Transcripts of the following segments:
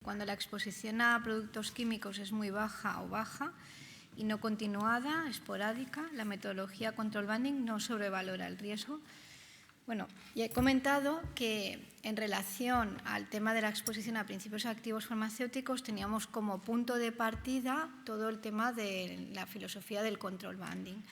cuando la exposición a productos químicos es muy baja o baja y no continuada, esporádica, la metodología control banding no sobrevalora el riesgo. Bueno, ya he comentado que en relación al tema de la exposición a principios activos farmacéuticos teníamos como punto de partida todo el tema de la filosofía del control banding.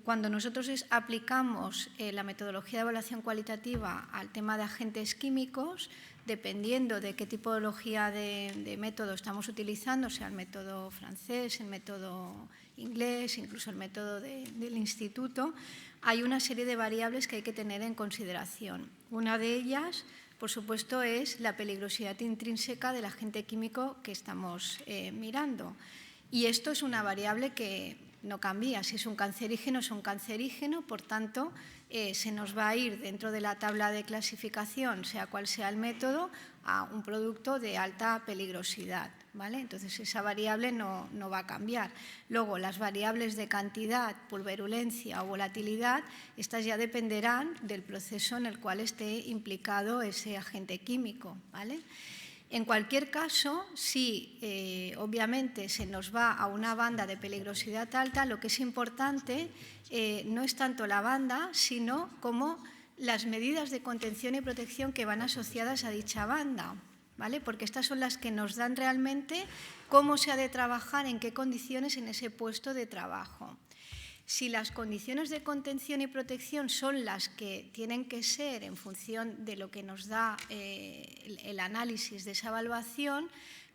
Cuando nosotros aplicamos la metodología de evaluación cualitativa al tema de agentes químicos, dependiendo de qué tipología de método estamos utilizando, sea el método francés, el método inglés, incluso el método del instituto, hay una serie de variables que hay que tener en consideración. Una de ellas, por supuesto, es la peligrosidad intrínseca del agente químico que estamos mirando. Y esto es una variable que no cambia. Si es un cancerígeno, es un cancerígeno, por tanto, se nos va a ir dentro de la tabla de clasificación, sea cual sea el método, a un producto de alta peligrosidad, ¿vale? Entonces, esa variable no va a cambiar. Luego, las variables de cantidad, pulverulencia o volatilidad, estas ya dependerán del proceso en el cual esté implicado ese agente químico, ¿vale? En cualquier caso, si obviamente se nos va a una banda de peligrosidad alta, lo que es importante no es tanto la banda, sino como las medidas de contención y protección que van asociadas a dicha banda, ¿vale? Porque estas son las que nos dan realmente cómo se ha de trabajar, en qué condiciones en ese puesto de trabajo. Si las condiciones de contención y protección son las que tienen que ser en función de lo que nos da el análisis de esa evaluación,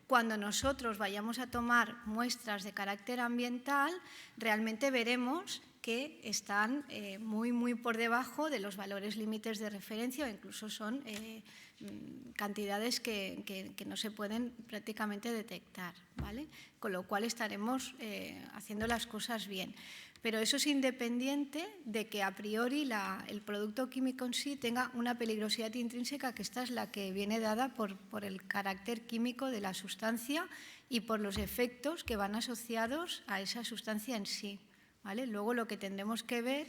cuando nosotros vayamos a tomar muestras de carácter ambiental, realmente veremos que están muy por debajo de los valores límites de referencia o incluso son cantidades que no se pueden prácticamente detectar, ¿vale? Con lo cual estaremos haciendo las cosas bien. Pero eso es independiente de que a priori el producto químico en sí tenga una peligrosidad intrínseca, que esta es la que viene dada por el carácter químico de la sustancia y por los efectos que van asociados a esa sustancia en sí, ¿vale? Luego lo que tendremos que ver,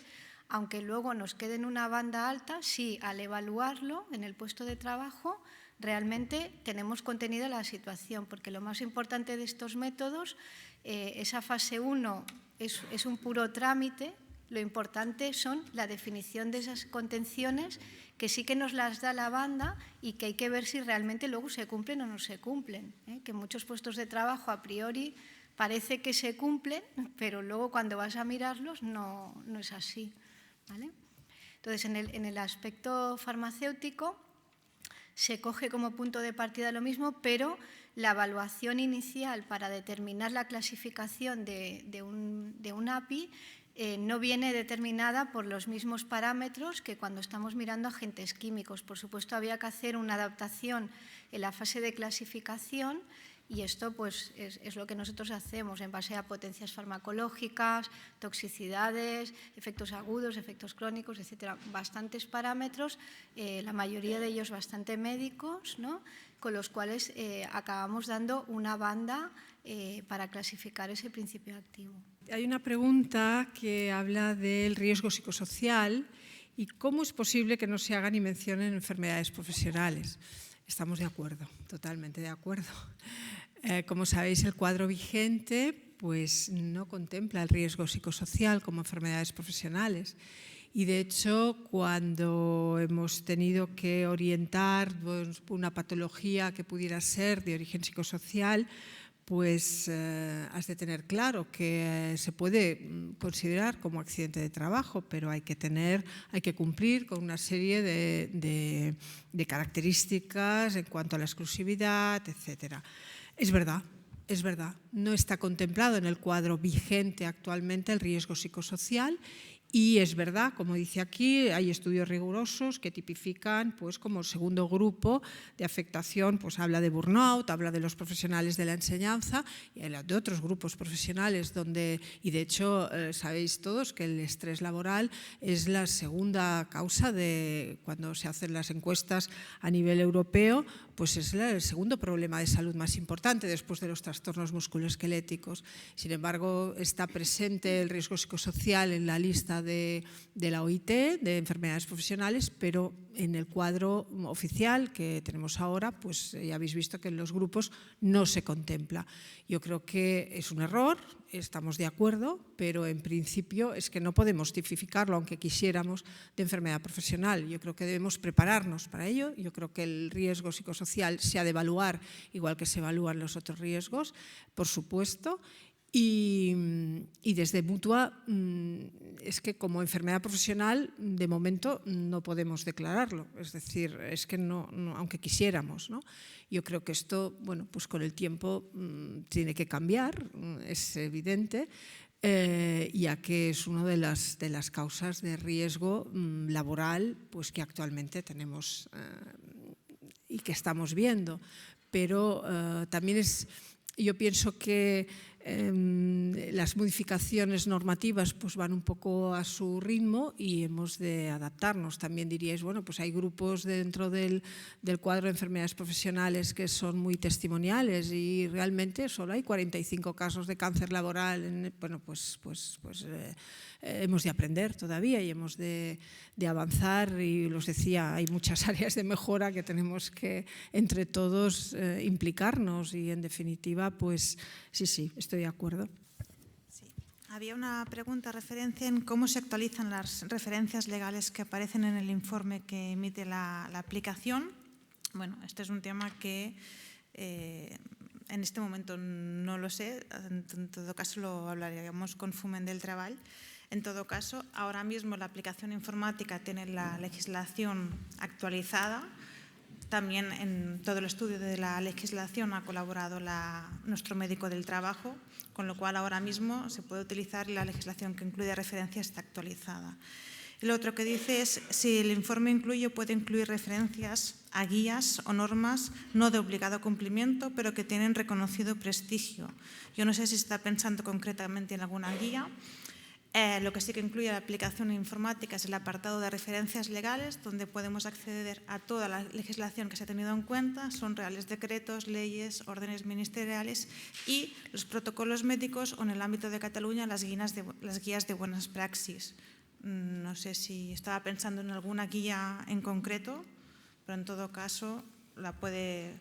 aunque luego nos quede en una banda alta, si al evaluarlo en el puesto de trabajo realmente tenemos contenida la situación, porque lo más importante de estos métodos, esa fase 1 es un puro trámite, lo importante son la definición de esas contenciones que sí que nos las da la banda y que hay que ver si realmente luego se cumplen o no se cumplen, que en muchos puestos de trabajo a priori parece que se cumplen, pero luego cuando vas a mirarlos no es así, ¿vale? Entonces, en el aspecto farmacéutico se coge como punto de partida lo mismo, pero la evaluación inicial para determinar la clasificación de un API no viene determinada por los mismos parámetros que cuando estamos mirando agentes químicos. Por supuesto, había que hacer una adaptación en la fase de clasificación y esto pues, es lo que nosotros hacemos en base a potencias farmacológicas, toxicidades, efectos agudos, efectos crónicos, etcétera. Bastantes parámetros, la mayoría de ellos bastante médicos, ¿no? Con los cuales acabamos dando una banda para clasificar ese principio activo. Hay una pregunta que habla del riesgo psicosocial y cómo es posible que no se haga ni mencionen enfermedades profesionales. Estamos de acuerdo, totalmente de acuerdo. Como sabéis, el cuadro vigente pues, no contempla el riesgo psicosocial como enfermedades profesionales. Y, de hecho, cuando hemos tenido que orientar pues, una patología que pudiera ser de origen psicosocial, pues has de tener claro que se puede considerar como accidente de trabajo, pero hay que cumplir con una serie de características en cuanto a la exclusividad, etcétera. Es verdad, no está contemplado en el cuadro vigente actualmente el riesgo psicosocial. Y es verdad, como dice aquí, hay estudios rigurosos que tipifican pues, como segundo grupo de afectación, pues habla de burnout, habla de los profesionales de la enseñanza y de otros grupos profesionales donde, y de hecho sabéis todos que el estrés laboral es la segunda causa de cuando se hacen las encuestas a nivel europeo, pues es el segundo problema de salud más importante después de los trastornos musculoesqueléticos. Sin embargo, está presente el riesgo psicosocial en la lista de la OIT, de enfermedades profesionales, pero en el cuadro oficial que tenemos ahora, pues ya habéis visto que en los grupos no se contempla. Yo creo que es un error, estamos de acuerdo, pero en principio es que no podemos tipificarlo, aunque quisiéramos, de enfermedad profesional. Yo creo que debemos prepararnos para ello. Yo creo que el riesgo psicosocial se ha de evaluar igual que se evalúan los otros riesgos, por supuesto. Y desde Mutua es que como enfermedad profesional de momento no podemos declararlo, es decir, es que no aunque quisiéramos, ¿no? Yo creo que esto, bueno, pues con el tiempo tiene que cambiar, es evidente, ya que es una de las causas de riesgo laboral pues que actualmente tenemos y que estamos viendo, pero también yo pienso que las modificaciones normativas pues van un poco a su ritmo y hemos de adaptarnos. También diríais, bueno, pues hay grupos dentro del cuadro de enfermedades profesionales que son muy testimoniales y realmente solo hay 45 casos de cáncer laboral. Bueno, pues hemos de aprender todavía y hemos de avanzar y os decía, hay muchas áreas de mejora que tenemos que entre todos implicarnos y en definitiva, pues sí, estoy de acuerdo. Sí. Había una pregunta, referencia en cómo se actualizan las referencias legales que aparecen en el informe que emite la aplicación. Bueno, este es un tema que en este momento no lo sé, en todo caso lo hablaríamos con Foment del Treball. En todo caso, ahora mismo la aplicación informática tiene la legislación actualizada. También en todo el estudio de la legislación ha colaborado nuestro médico del trabajo, con lo cual ahora mismo se puede utilizar la legislación que incluye referencias está actualizada. Y lo otro que dice es si el informe incluye o puede incluir referencias a guías o normas no de obligado cumplimiento, pero que tienen reconocido prestigio. Yo no sé si está pensando concretamente en alguna guía. Lo que sí que incluye la aplicación informática es el apartado de referencias legales, donde podemos acceder a toda la legislación que se ha tenido en cuenta, son reales decretos, leyes, órdenes ministeriales y los protocolos médicos o en el ámbito de Cataluña las guías de buenas praxis. No sé si estaba pensando en alguna guía en concreto, pero en todo caso puede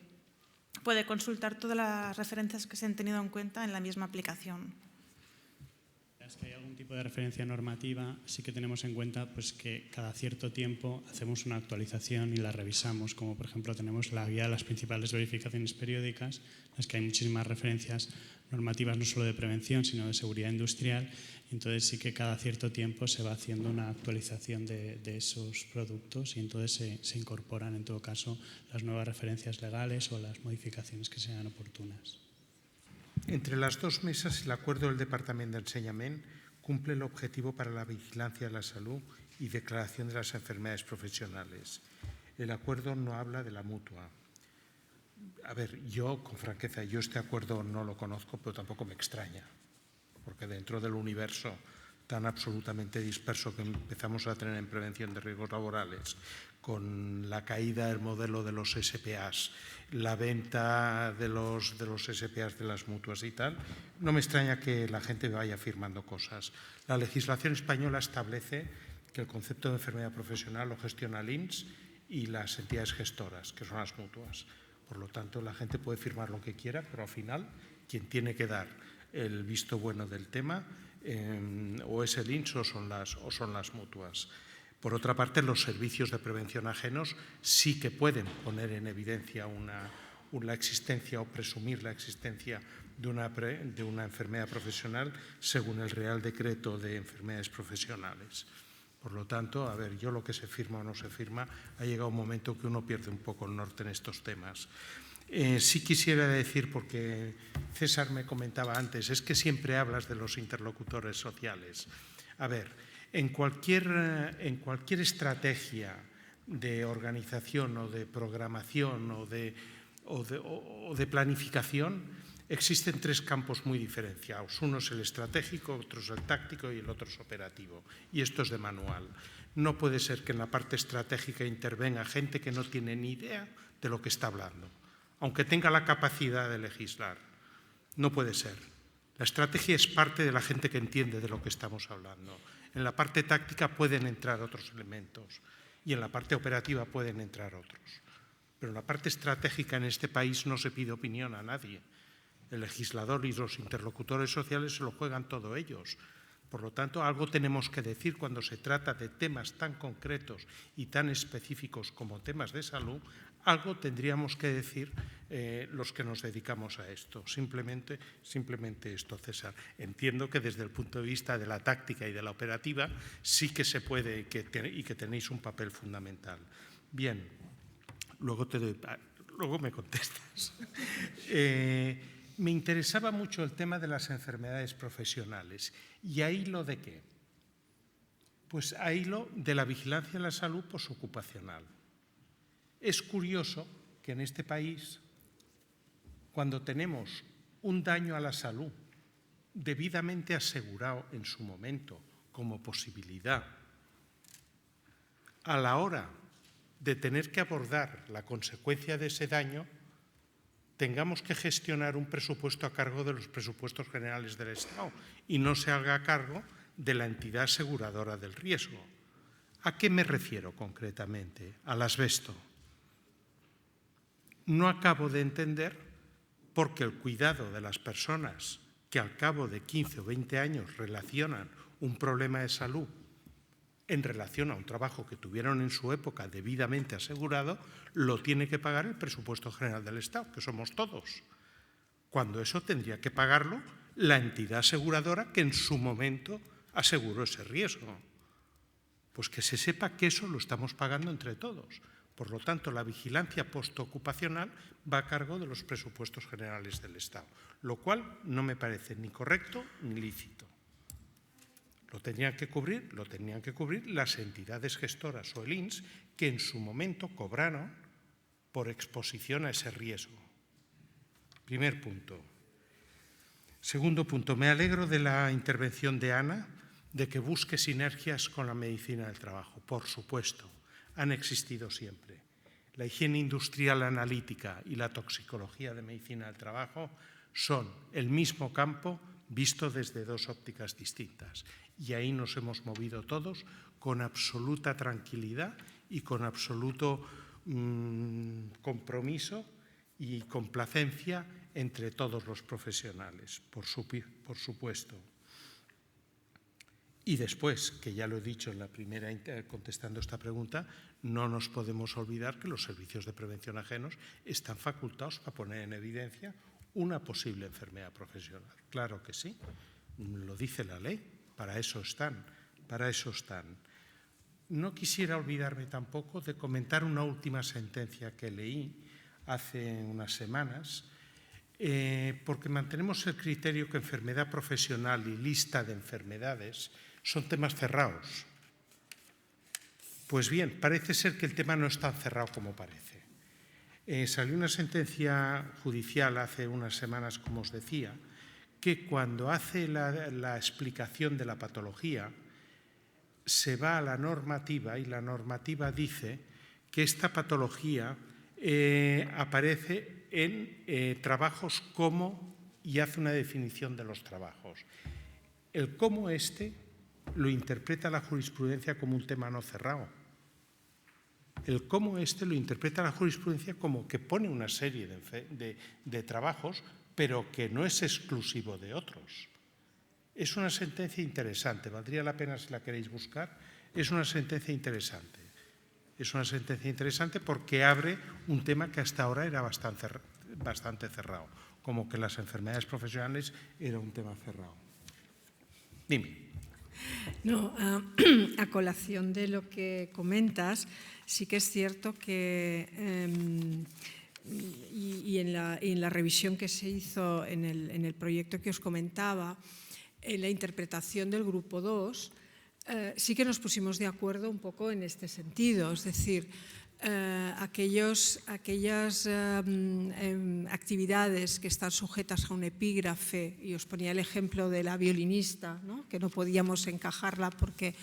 consultar todas las referencias que se han tenido en cuenta en la misma aplicación. Es que hay algún tipo de referencia normativa, sí que tenemos en cuenta pues, que cada cierto tiempo hacemos una actualización y la revisamos, como por ejemplo tenemos la guía de las principales verificaciones periódicas, en las que hay muchísimas referencias normativas no solo de prevención, sino de seguridad industrial. Entonces sí que cada cierto tiempo se va haciendo una actualización de esos productos y entonces se incorporan en todo caso las nuevas referencias legales o las modificaciones que sean oportunas. Entre las dos mesas, el acuerdo del Departamento de Enseñament cumple el objetivo para la vigilancia de la salud y declaración de las enfermedades profesionales. El acuerdo no habla de la mutua. A ver, yo, con franqueza, este acuerdo no lo conozco, pero tampoco me extraña, porque dentro del universo tan absolutamente disperso que empezamos a tener en prevención de riesgos laborales, con la caída del modelo de los SPAs, la venta de los SPAs de las mutuas y tal, no me extraña que la gente vaya firmando cosas. La legislación española establece que el concepto de enfermedad profesional lo gestiona el INS y las entidades gestoras, que son las mutuas. Por lo tanto, la gente puede firmar lo que quiera, pero al final quien tiene que dar el visto bueno del tema o es el INS o son las mutuas. Por otra parte, los servicios de prevención ajenos sí que pueden poner en evidencia la existencia o presumir la existencia de una enfermedad profesional según el Real Decreto de Enfermedades Profesionales. Por lo tanto, a ver, yo lo que se firma o no se firma, ha llegado un momento que uno pierde un poco el norte en estos temas. Sí quisiera decir, porque César me comentaba antes, es que siempre hablas de los interlocutores sociales. A ver, en cualquier estrategia de organización o de programación o de planificación existen tres campos muy diferenciados. Uno es el estratégico, otro es el táctico y el otro es operativo. Y esto es de manual. No puede ser que en la parte estratégica intervenga gente que no tiene ni idea de lo que está hablando, aunque tenga la capacidad de legislar. No puede ser. La estrategia es parte de la gente que entiende de lo que estamos hablando. En la parte táctica pueden entrar otros elementos. y en la parte operativa pueden entrar otros. Pero en la parte estratégica en este país no se pide opinión a nadie. El legislador y los interlocutores sociales se lo juegan todo ellos. Por lo tanto, algo tenemos que decir cuando se trata de temas tan concretos y tan específicos como temas de salud, algo tendríamos que decir los que nos dedicamos a esto. Simplemente esto, César. Entiendo que desde el punto de vista de la táctica y de la operativa sí que se puede y que tenéis un papel fundamental. Bien, luego me contestas. Me interesaba mucho el tema de las enfermedades profesionales. ¿Y a hilo de qué? Pues a hilo de la vigilancia de la salud posocupacional. Es curioso que en este país, cuando tenemos un daño a la salud debidamente asegurado en su momento como posibilidad, a la hora de tener que abordar la consecuencia de ese daño, tengamos que gestionar un presupuesto a cargo de los presupuestos generales del Estado y no se haga a cargo de la entidad aseguradora del riesgo. ¿A qué me refiero concretamente? Al asbesto. No acabo de entender por qué el cuidado de las personas que al cabo de 15 o 20 años relacionan un problema de salud en relación a un trabajo que tuvieron en su época debidamente asegurado, lo tiene que pagar el presupuesto general del Estado, que somos todos, cuando eso tendría que pagarlo la entidad aseguradora que en su momento aseguró ese riesgo. Pues que se sepa que eso lo estamos pagando entre todos. Por lo tanto, la vigilancia postocupacional va a cargo de los presupuestos generales del Estado, lo cual no me parece ni correcto ni lícito. Lo tenían que cubrir las entidades gestoras o el INS que en su momento cobraron por exposición a ese riesgo. Primer punto. Segundo punto, me alegro de la intervención de Ana, de que busque sinergias con la medicina del trabajo. Por supuesto, han existido siempre. La higiene industrial analítica y la toxicología de medicina del trabajo son el mismo campo visto desde dos ópticas distintas. Y ahí nos hemos movido todos con absoluta tranquilidad y con absoluto compromiso y complacencia entre todos los profesionales, por supuesto. Y después, que ya lo he dicho en la primera contestando esta pregunta, no nos podemos olvidar que los servicios de prevención ajenos están facultados para poner en evidencia una posible enfermedad profesional. Claro que sí, lo dice la ley, para eso están. No quisiera olvidarme tampoco de comentar una última sentencia que leí hace unas semanas, porque mantenemos el criterio que enfermedad profesional y lista de enfermedades son temas cerrados. Pues bien, parece ser que el tema no es tan cerrado como parece. Salió una sentencia judicial hace unas semanas, como os decía, que cuando hace la explicación de la patología se va a la normativa y la normativa dice que esta patología aparece en trabajos como y hace una definición de los trabajos. El cómo lo interpreta la jurisprudencia como un tema no cerrado. El cómo lo interpreta la jurisprudencia como que pone una serie de trabajos, pero que no es exclusivo de otros. Es una sentencia interesante, valdría la pena si la queréis buscar, es una sentencia interesante. Es una sentencia interesante porque abre un tema que hasta ahora era bastante cerrado, como que las enfermedades profesionales era un tema cerrado. Dime. No, a colación de lo que comentas, sí que es cierto que y en la revisión que se hizo en el proyecto que os comentaba, en la interpretación del grupo 2, sí que nos pusimos de acuerdo un poco en este sentido, es decir, aquellas actividades que están sujetas a un epígrafe, y os ponía el ejemplo de la violinista, ¿no? Que no podíamos encajarla porque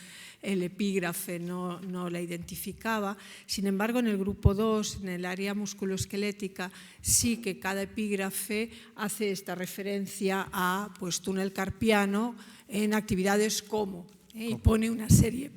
el epígrafe no la identificaba. Sin embargo, en el grupo 2, en el área musculoesquelética, sí que cada epígrafe hace esta referencia a túnel carpiano en actividades como, y pone una serie,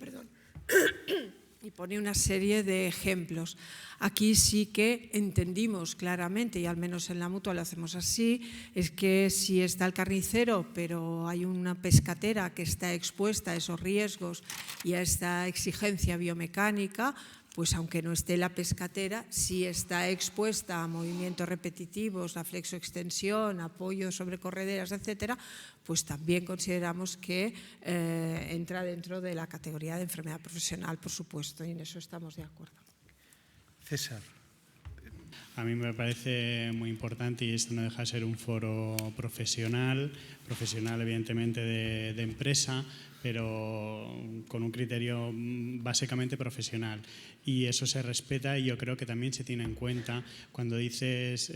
Y pone una serie de ejemplos. Aquí sí que entendimos claramente, y al menos en la Mutua lo hacemos así, es que si está el carnicero, pero hay una pescatera que está expuesta a esos riesgos y a esta exigencia biomecánica, pues aunque no esté la pescatera, sí está expuesta a movimientos repetitivos, la flexoextensión, apoyo sobre correderas, etcétera, pues también consideramos que entra dentro de la categoría de enfermedad profesional, por supuesto, y en eso estamos de acuerdo. César. A mí me parece muy importante, y esto no deja de ser un foro profesional evidentemente de empresa, pero con un criterio básicamente profesional. Y eso se respeta, y yo creo que también se tiene en cuenta cuando dices,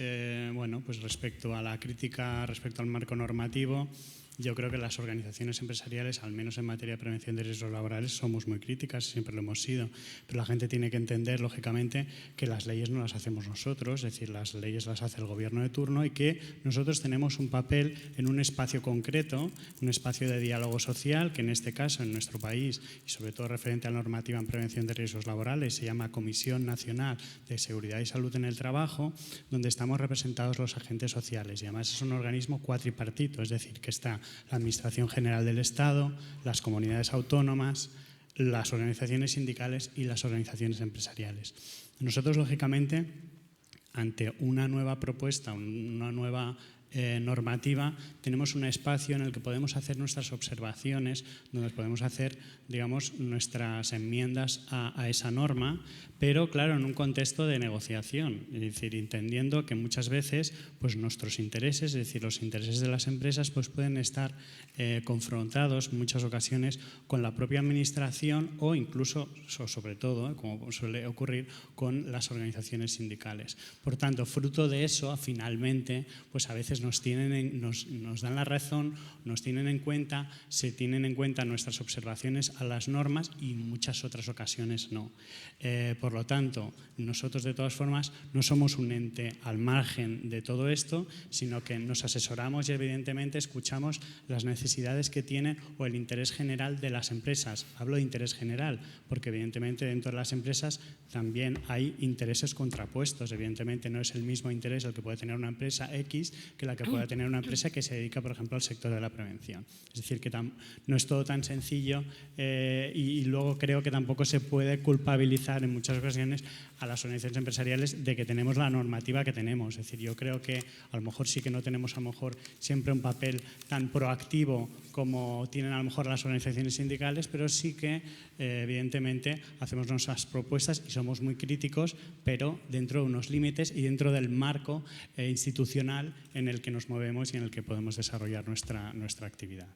bueno, pues respecto a la crítica, respecto al marco normativo. Yo creo que las organizaciones empresariales, al menos en materia de prevención de riesgos laborales, somos muy críticas, siempre lo hemos sido, pero la gente tiene que entender, lógicamente, que las leyes no las hacemos nosotros, es decir, las leyes las hace el gobierno de turno, y que nosotros tenemos un papel en un espacio concreto, un espacio de diálogo social, que en este caso, en nuestro país, y sobre todo referente a la normativa en prevención de riesgos laborales, se llama Comisión Nacional de Seguridad y Salud en el Trabajo, donde estamos representados los agentes sociales, y además es un organismo cuatripartito, es decir, que está la Administración General del Estado, las comunidades autónomas, las organizaciones sindicales y las organizaciones empresariales. Nosotros, lógicamente, ante una nueva propuesta, una nueva normativa, tenemos un espacio en el que podemos hacer nuestras observaciones, donde podemos hacer, digamos, nuestras enmiendas a esa norma, pero claro, en un contexto de negociación, es decir, entendiendo que muchas veces pues, nuestros intereses, es decir, los intereses de las empresas, pues, pueden estar confrontados en muchas ocasiones con la propia administración o incluso, sobre todo, como suele ocurrir, con las organizaciones sindicales. Por tanto, fruto de eso, finalmente, pues a veces nos dan la razón, nos tienen en cuenta, se tienen en cuenta nuestras observaciones a las normas y en muchas otras ocasiones no. Por lo tanto, nosotros de todas formas no somos un ente al margen de todo esto, sino que nos asesoramos y evidentemente escuchamos las necesidades que tienen o el interés general de las empresas. Hablo de interés general porque evidentemente dentro de las empresas también hay intereses contrapuestos. Evidentemente no es el mismo interés el que puede tener una empresa X que la que pueda tener una empresa que se dedica, por ejemplo, al sector de la prevención. Es decir, que no es todo tan sencillo y luego creo que tampoco se puede culpabilizar en muchas ocasiones a las organizaciones empresariales de que tenemos la normativa que tenemos. Es decir, yo creo que a lo mejor sí que no tenemos a lo mejor siempre un papel tan proactivo como tienen a lo mejor las organizaciones sindicales, pero sí que evidentemente hacemos nuestras propuestas y somos muy críticos, pero dentro de unos límites y dentro del marco institucional en el que nos movemos y en el que podemos desarrollar nuestra actividad.